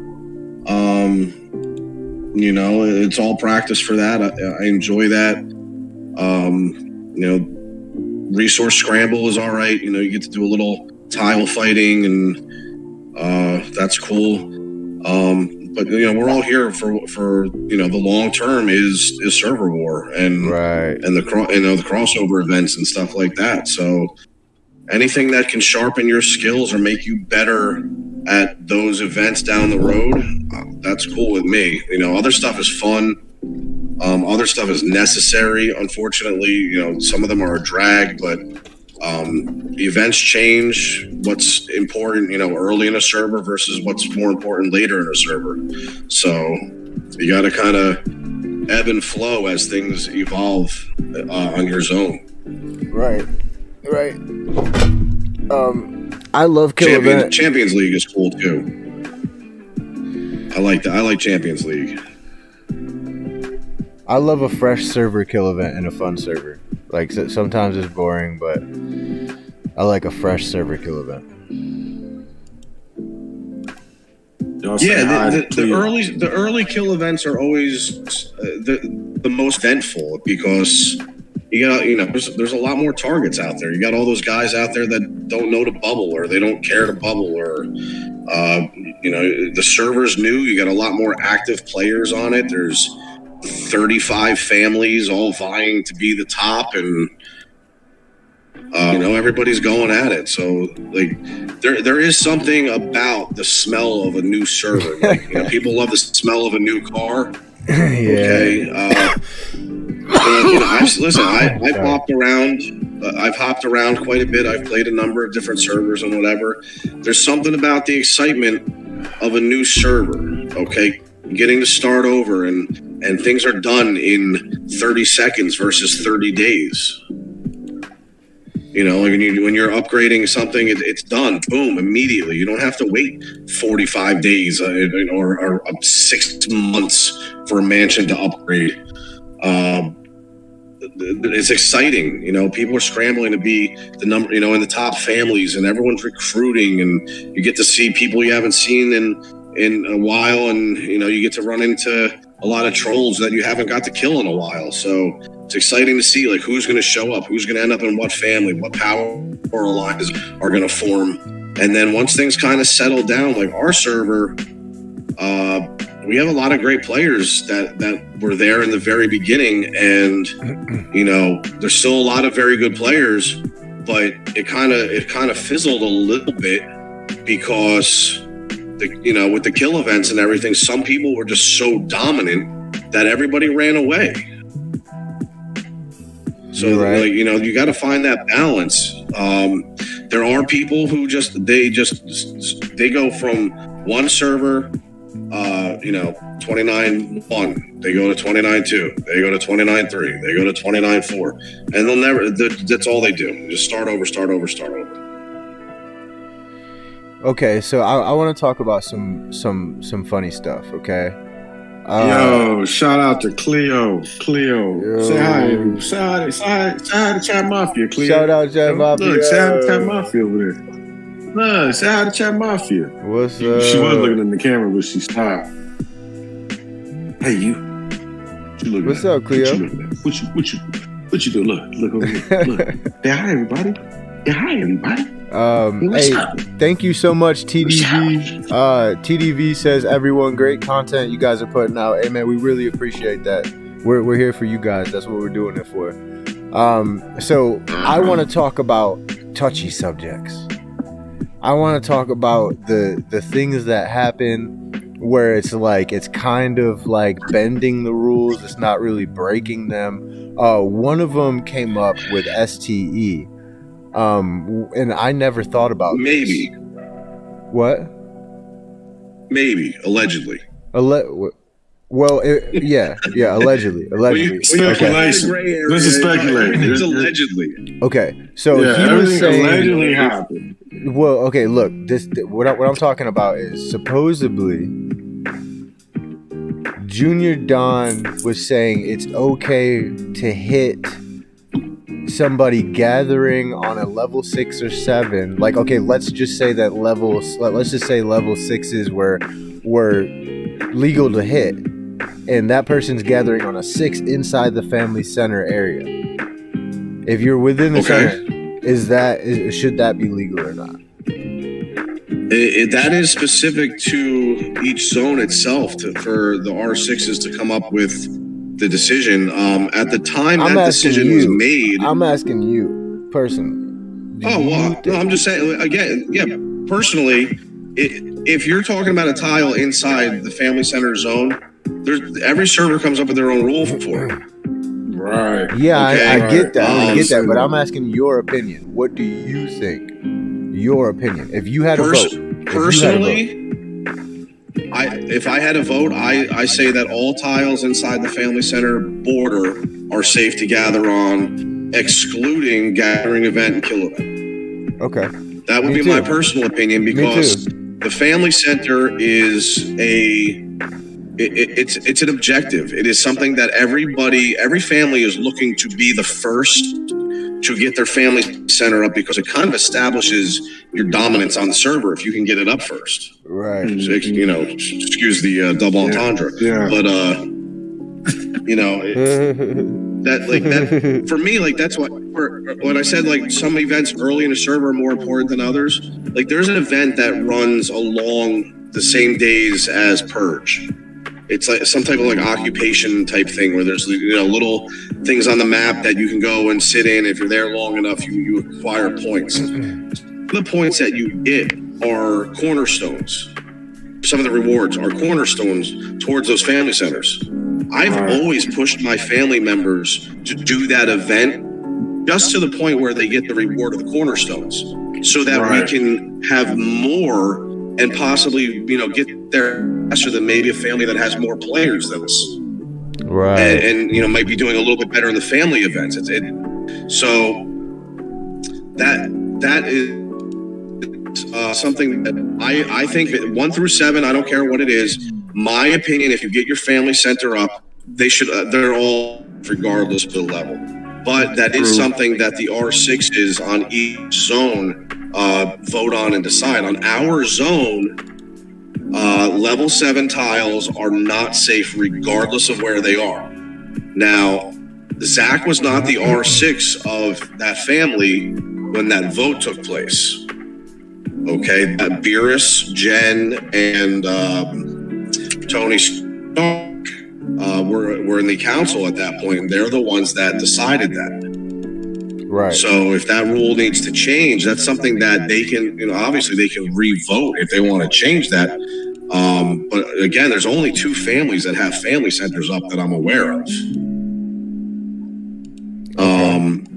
You know, it's all practice for that. I enjoy that. You know, resource scramble is all right. You know, you get to do a little tile fighting, and that's cool. But you know, we're all here for you know, the long term is server war and the crossover events and stuff like that. So anything that can sharpen your skills or make you better at those events down the road, that's cool with me. You know, other stuff is fun. Other stuff is necessary. Unfortunately, you know, some of them are a drag, but the events change what's important, you know, early in a server versus what's more important later in a server. So you got to kind of ebb and flow as things evolve on your zone. Right. I love kill event. Champions League is cool too. I like Champions League. I love a fresh server kill event and a fun server. Like, sometimes it's boring, but I like a fresh server kill event. Yeah, the early kill events are always the most eventful because there's a lot more targets out there. You got all those guys out there that don't know to bubble or they don't care to bubble, or you know, the server's new. You got a lot more active players on it. There's 35 families all vying to be the top, and you know, everybody's going at it. So like there is something about the smell of a new server. Like, you know, people love the smell of a new car. Okay. You know, I've hopped around. I've hopped around quite a bit. I've played a number of different servers and whatever. There's something about the excitement of a new server. Okay, getting to start over and things are done in 30 seconds versus 30 days. You know, like when you're upgrading something, it's done, boom, immediately. You don't have to wait 45 days or 6 months for a mansion to upgrade. It's exciting. You know, people are scrambling to be the number, you know, in the top families, and everyone's recruiting, and you get to see people you haven't seen in a while, and you know, you get to run into a lot of trolls that you haven't got to kill in a while. So it's exciting to see like who's going to show up, who's going to end up in what family, what power alliances are going to form. And then once things kind of settle down, like our server, we have a lot of great players that were there in the very beginning, and you know, there's still a lot of very good players, but it kind of fizzled a little bit because with the kill events and everything, some people were just so dominant that everybody ran away. So you got to find that balance. There are people who they go from one server, 29-1, they go to 29-2, they go to 29-3, they go to 29-4, and they'll never. That's all they do. Just start over. Okay, so I want to talk about some funny stuff. Okay. Yo, shout out to Cleo. Yo. Say hi to Chat Mafia, Cleo. Shout out Chat Mafia. Look, say hi to Chat Mafia over there. Look, say hi to Chat Mafia. What's up? She was looking in the camera, but she stopped. Hey, you. What's up, Cleo? What you do? Look over here. Look. Say hi, everybody. Hey, thank you so much, TDV. TDV says, everyone, great content you guys are putting out. Hey man, we really appreciate that. We're here for you guys. That's what we're doing it for. So I want to talk about touchy subjects. I want to talk about the things that happen where it's kind of like bending the rules. It's not really breaking them. One of them came up with STE. And I never thought about maybe. This. What? Maybe allegedly. Allegedly. Speculation. This is speculating. It's allegedly. Okay, so he was saying allegedly happened. Well, okay, look. What I'm talking about is supposedly Junior Don was saying it's okay to hit somebody gathering on a level 6 or 7. Like, okay, let's just say level 6s were legal to hit, and that person's gathering on a 6 inside the family center area. If you're within the center, should that be legal or not? That is specific to each zone itself for the R6s to come up with the decision. At the time that decision was made, I'm asking you personally. I'm just saying again. Personally, if you're talking about a tile inside the family center zone, every server comes up with their own rule for it. Right. Yeah, okay, I get that. I get that. But I'm asking your opinion. What do you think? Your opinion. If you had a vote. Personally, if I had a vote, I say that all tiles inside the family center border are safe to gather on, excluding gathering event and kill event. Okay. That would be my personal opinion, because the family center is it's an objective. It is something that every family is looking to be the first to get their family center up, because it kind of establishes your dominance on the server if you can get it up first. Right. So, excuse the double entendre. Yeah. But that for me, that's what when I said some events early in the server are more important than others. There's an event that runs along the same days as Purge. It's like some type of occupation type thing where there's little things on the map that you can go and sit in. If you're there long enough, you acquire points. The points that you get are cornerstones. Some of the rewards are cornerstones towards those family centers. I've always pushed my family members to do that event just to the point where they get the reward of the cornerstones, so that we can have more and possibly, get there faster than maybe a family that has more players than us. Right. And might be doing a little bit better in the family events. So that is something that I think that 1 through 7, I don't care what it is. My opinion, if you get your family center up, they're all regardless of the level. But that is something that the R6s on each zone vote on and decide. On our zone, level 7 tiles are not safe regardless of where they are. Now, Zach was not the R6 of that family when that vote took place. Okay, Beerus, Jen, and Tony Stark were in the council at that point, and they're the ones that decided that. Right. So if that rule needs to change, that's something that they can, obviously they can re-vote if they want to change that. But again, there's only 2 families that have family centers up that I'm aware of.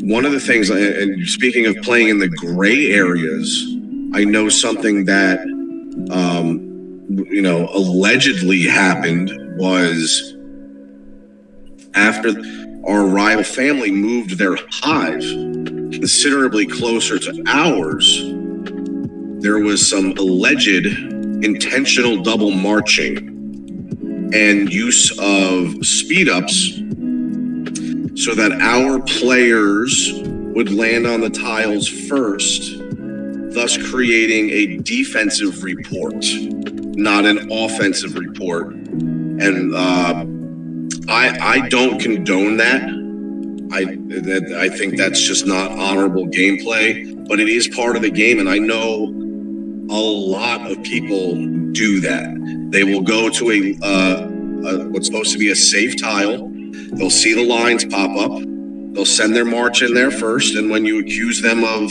One of the things, and speaking of playing in the gray areas, I know something that, allegedly happened was after our rival family moved their hive considerably closer to ours, there was some alleged intentional double marching and use of speed ups so that our players would land on the tiles first, thus creating a defensive report, not an offensive report. And I don't condone that. I think that's just not honorable gameplay, but it is part of the game, and I know a lot of people do that. They will go to a what's supposed to be a safe tile. They'll see the lines pop up. They'll send their march in there first, and when you accuse them of,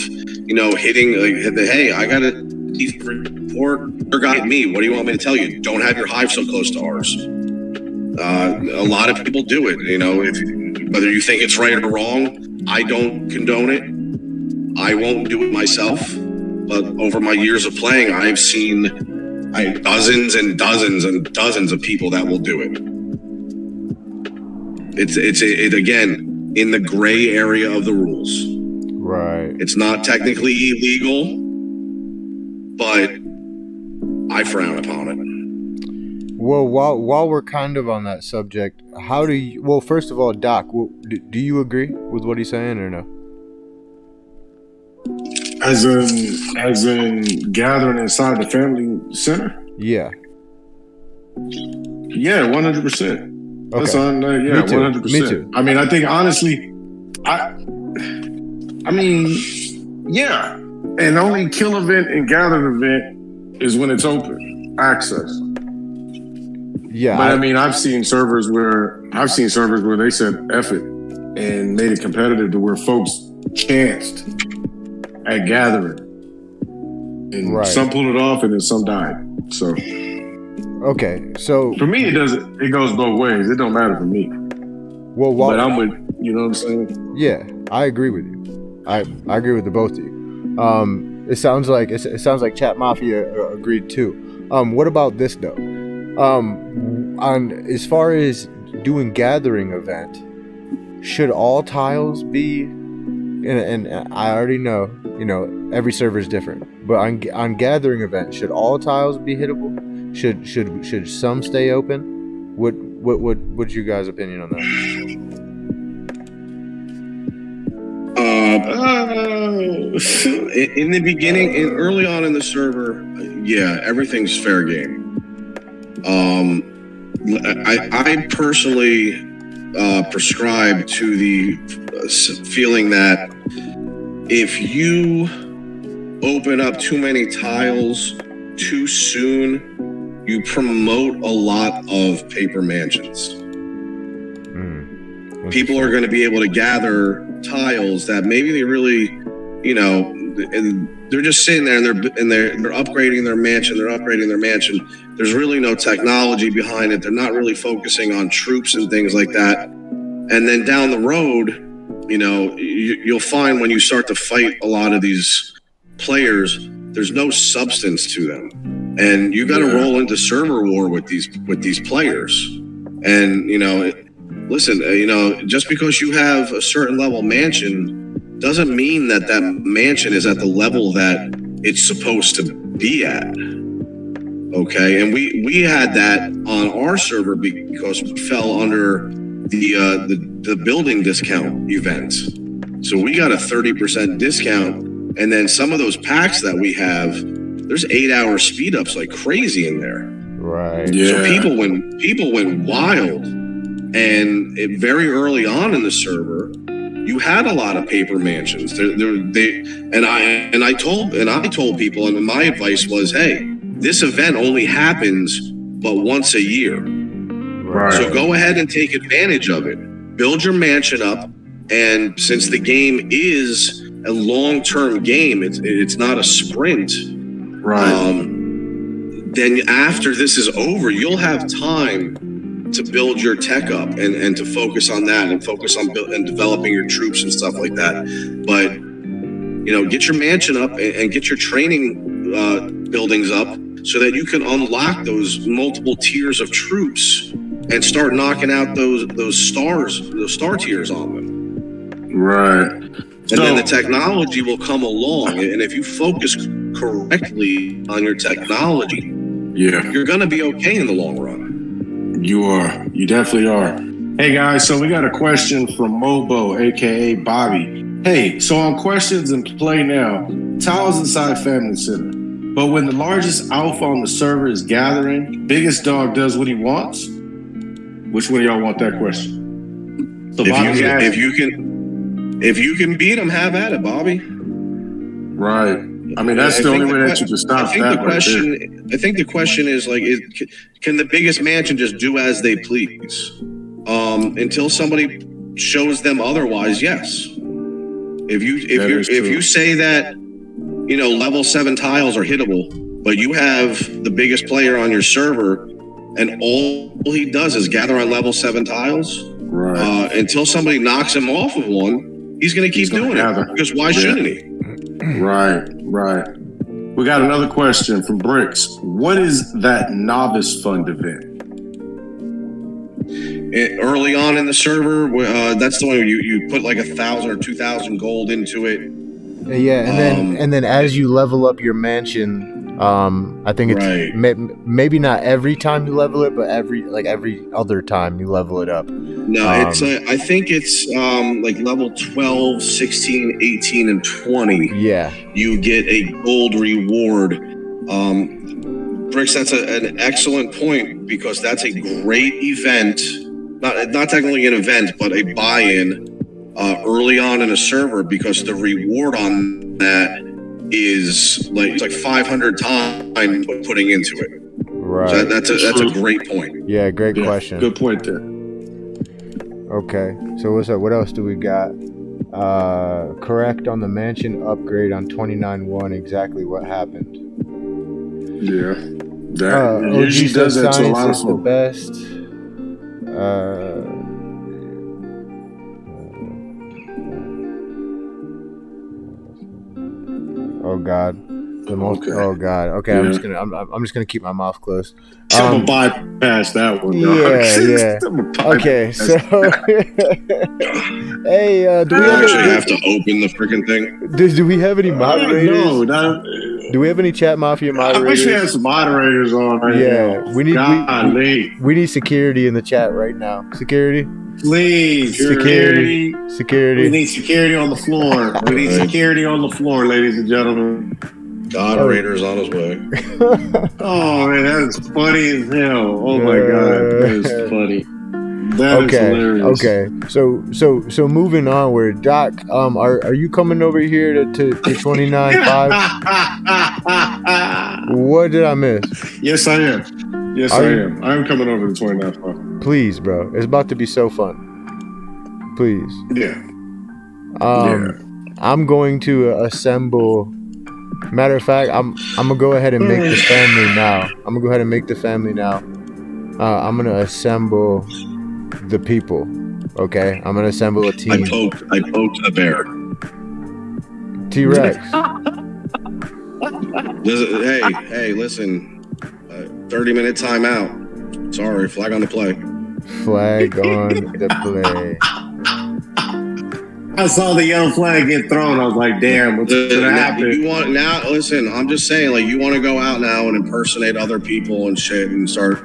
hitting, hey, I got a report, or got me. What do you want me to tell you? Don't have your hive so close to ours. A lot of people do it. Whether you think it's right or wrong, I don't condone it. I won't do it myself. But over my years of playing, I've seen dozens and dozens and dozens of people that will do it. It's again in the gray area of the rules. Right. It's not technically illegal, but I frown upon it. Well, while we're kind of on that subject, how do you? Well, first of all, Doc, do you agree with what he's saying or no? As in gathering inside the family center? Yeah. Yeah, 100%. Okay. That's on. Yeah, 100%. Me too. I mean, I think honestly, yeah. And only kill event and gather event is when it's open access. Yeah. But I've seen servers where they said F it and made it competitive to where folks chanced at gathering. And right. Some pulled it off and then some died. So okay. So for me it goes both ways. It don't matter for me. Well, but I'm with, you know what I'm saying? Yeah, I agree with you. I agree with the both of you. It sounds like Chat Mafia agreed too. What about this though? On as far as doing gathering event, should all tiles be? And I already know, every server is different. But on gathering event, should all tiles be hittable? Should some stay open? What's your guys' opinion on that? In the beginning, early on in the server, yeah, everything's fair game. I personally prescribe to the feeling that if you open up too many tiles too soon, you promote a lot of paper mansions. People are going to be able to gather tiles that maybe they really, and they're just sitting there and they're upgrading their mansion. There's really no technology behind it. They're not really focusing on troops and things like that. And then down the road, you'll find when you start to fight a lot of these players, there's no substance to them, and you got to roll into server war with these players. And listen, just because you have a certain level mansion doesn't mean that mansion is at the level that it's supposed to be at. Okay, and we had that on our server because we fell under the building discount event. So we got a 30% discount, and then some of those packs that we have, there's 8-hour speed ups like crazy in there. Right. Yeah. So people went wild, and very early on in the server, you had a lot of paper mansions. I told people, and my advice was, hey, this event only happens but once a year. Right. So go ahead and take advantage of it. Build your mansion up, And since the game is a long-term game, it's not a sprint. Right. Then after this is over, you'll have time to build your tech up and to focus on that and focus on and developing your troops and stuff like that. But get your mansion up and get your training buildings up so that you can unlock those multiple tiers of troops and start knocking out those star tiers on them. Right. And then the technology will come along. And if you focus correctly on your technology, you're going to be okay in the long run. You are. You definitely are. Hey, guys, so we got a question from Mobo, a.k.a. Bobby. Hey, so on questions and play now, Tao's inside Family Center. But when the largest alpha on the server is gathering, biggest dog does what he wants. Which one of y'all want that question? So if you can beat him, have at it, Bobby. Right. I mean, that's the only way that you can stop that. I think the question is like, can the biggest mansion just do as they please? Until somebody shows them otherwise, yes. If you say that, level 7 tiles are hittable, but you have the biggest player on your server, and all he does is gather on level 7 tiles, right. Until somebody knocks him off of one, he's going to keep doing it. Because why shouldn't he? Right. We got another question from Bricks. What is that novice fund event? Early on in the server, that's the one where you put like 1,000 or 2,000 gold into it. Yeah, and then as you level up your mansion, I think it's maybe not every time you level it, but every other time you level it up. No, I think it's like level 12, 16, 18, and 20. Yeah. You get a gold reward. Bricks, that's an excellent point because that's a great event. Not technically an event, but a buy-in early on in a server because the reward on that is like 500 times putting into it. Right. So that's a great point. Yeah, great question. Good point there. Okay, so what's up? What else do we got? Correct on the mansion upgrade on 29.1. Exactly what happened. Yeah, that usually does that to a lot of folks. The best. Oh God. Oh God. Okay, yeah. I'm just gonna keep my mouth closed. I'm gonna bypass that one. Yeah. Okay, so hey, do we actually have to open the freaking thing? Do we have any moderators? No. Do we have any chat mafia moderators? I wish we had some moderators on right now. We need security in the chat right now. Security. Please, security. We need security on the floor. We need security on the floor, ladies and gentlemen. Moderator's on his way. Oh man, that is funny as hell. Oh my God, that is funny. That is hilarious. Okay. So moving onward, Doc, are you coming over here to 29.5? What did I miss? Yes, I am. I am. I'm coming over to 29.5. Please, bro. It's about to be so fun. Please. Yeah. I'm going to assemble. Matter of fact, I'm gonna go ahead and make the family now. I'm gonna assemble the people. Okay, I'm gonna assemble a team. I poked a bear. T-Rex. Hey, listen. 30-minute timeout. Sorry, flag on the play. Flag on the play. I saw the yellow flag get thrown. I was like, damn, what's gonna happen? Listen, I'm just saying, like, you want to go out now and impersonate other people and shit and start,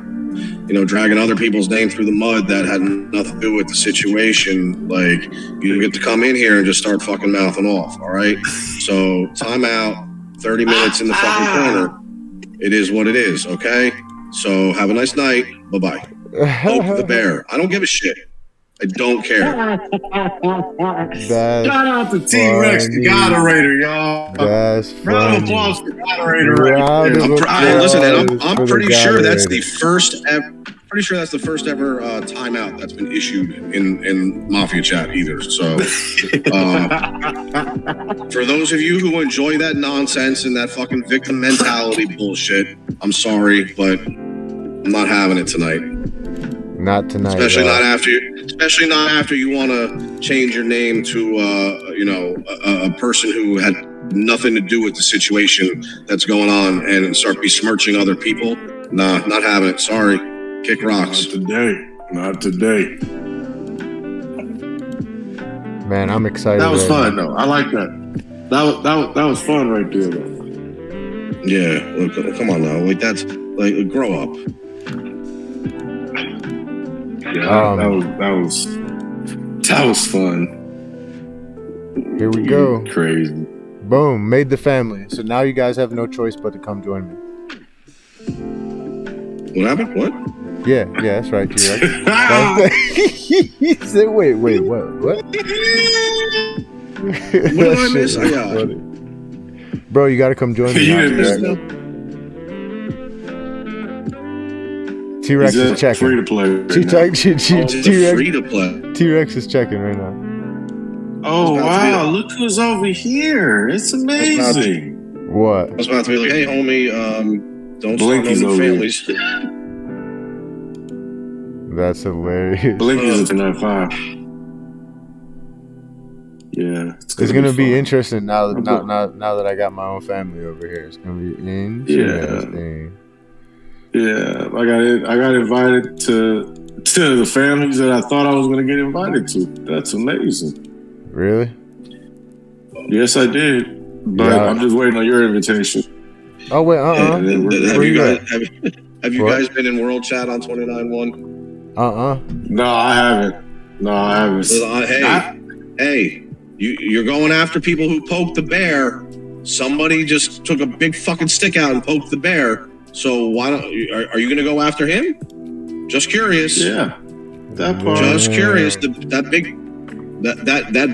dragging other people's name through the mud that had nothing to do with the situation. Like, you get to come in here and just start fucking mouthing off, all right? So, timeout, 30 minutes in the fucking corner. It is what it is, okay? So, have a nice night. Bye-bye. Hope the bear. I don't give a shit. I don't care. That's Shout out to T-Rex, the Goderator, y'all. That's Round of funny. applause for Goderator right there. Listen, and I'm for pretty the sure that's Goderator. the first ever. Pretty sure that's the first ever timeout that's been issued in Mafia Chat either. So, for those of you who enjoy that nonsense and that fucking victim mentality bullshit, I'm sorry, but I'm not having it tonight. Not tonight. Especially not after you want to change your name to a person who had nothing to do with the situation that's going on and start besmirching other people. Nah, not having it. Sorry. Kick rocks. Not today. Man, I'm excited. That was right fun now. though. I like that. That was fun right there though. Yeah, look, come on now. Like that's like grow up. Yeah, that was fun. Here we go. Crazy. Boom, made the family. So now you guys have no choice but to come join me. What happened? What? Yeah, that's right, T-Rex. He said, wait, what? What did I miss? Bro, you gotta come join me. You now, didn't miss T-Rex. T-Rex is checking. Free to play. Free to play. T-Rex is checking right now. Oh wow! Look who's over here. It's amazing. What? I was about to be like, hey, homie, don't start no new families. That's hilarious. Blinky's at 9.5. Yeah, it's gonna be interesting now that I got my own family over here. It's gonna be interesting. Yeah, I got invited to the families that I thought I was gonna get invited to. That's amazing. Really? Yes, I did. But I'm just waiting on your invitation. Oh wait, Have you guys been in World Chat on 29.1? No, I haven't. Hey, you're going after people who poked the bear. Somebody just took a big fucking stick out and poked the bear. So why don't are you going to go after him? Just curious. Yeah, that part. Just curious. That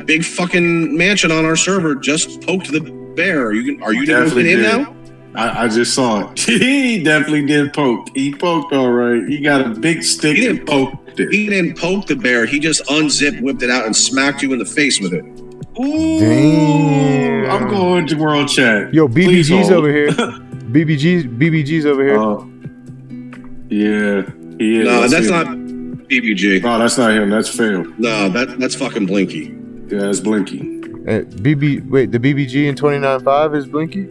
big fucking mansion on our server just poked the bear. Are you moving in now? I just saw it. He definitely did poke. He poked all right. He got a big stick and poked it. He didn't poke the bear. He just unzipped, whipped it out, and smacked you in the face with it. Ooh, damn. I'm going to World Chat. Yo, BBG's over here. BBG's over here. Yeah, he is. No, that's not BBG. No, that's not him. That's Phil. No, that's fucking Blinky. Yeah, that's Blinky. The BBG in 29.5 is Blinky?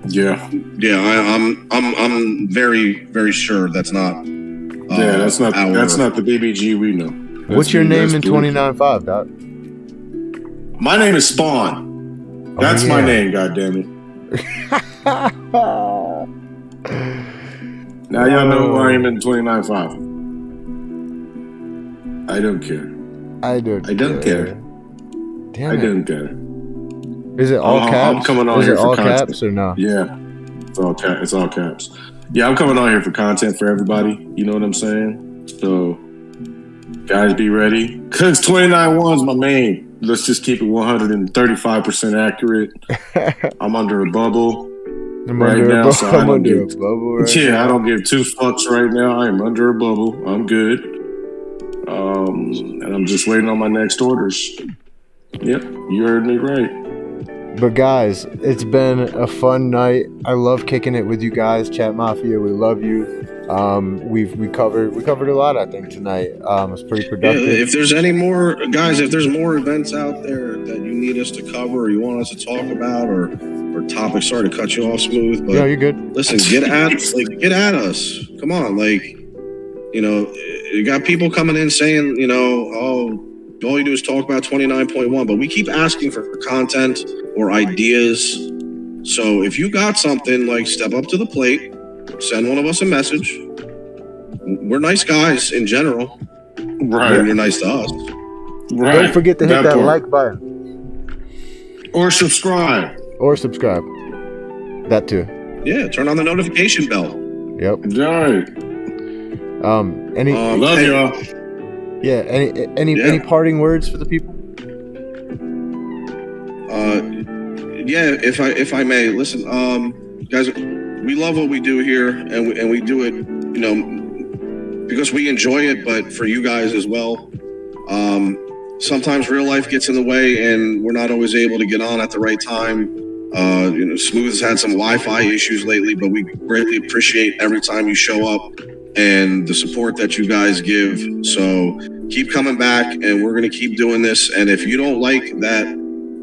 Yeah. I'm very, very sure that's not. That's not the BBG we know. What's your name in 29.5, Doc? My name is Spawn. That's my name, goddammit. Now y'all know who I am in 29.5. I don't care. I don't care. Damn I don't care. Is it all caps? I'm coming on Is here it for all content. caps or no? Yeah, it's all caps. Yeah, I'm coming on here for content for everybody. You know what I'm saying? So, guys, be ready. Cause 29.1's my main. Let's just keep it 135% accurate. I'm under a bubble right now. I don't give two fucks right now. I am under a bubble. I'm good. And I'm just waiting on my next orders. Yep, you heard me right. But guys, it's been a fun night. I love kicking it with you guys, Chat Mafia. We love you. We covered a lot, I think, tonight. It's pretty productive. Yeah, if there's any more guys, if there's more events out there that you need us to cover or you want us to talk about or topics, sorry to cut you off, Smooth, but no, you're good. Listen, get at us. Come on, you got people coming in saying, all you do is talk about 29.1, but we keep asking for content or ideas. So if you got something, step up to the plate, send one of us a message. We're nice guys in general. Right. You're nice to us. Right. Don't forget to hit that like button. Or subscribe. That too. Yeah, turn on the notification bell. Yep. Right. Love y'all. Yeah. Any parting words for the people? Yeah, if I may, listen, guys, we love what we do here, and we do it, because we enjoy it, but for you guys as well. Sometimes real life gets in the way, and we're not always able to get on at the right time. Smooth's had some Wi-Fi issues lately, but we greatly appreciate every time you show up and the support that you guys give. So keep coming back, and we're going to keep doing this. And if you don't like that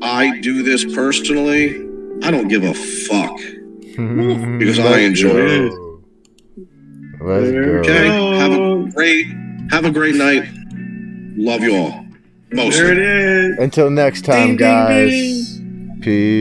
I do this personally, I don't give a fuck because I enjoy it. Let's go. Okay, have a great night. Love you all. Mostly. There it is. Until next time, Ding, ding, guys. ding. Peace.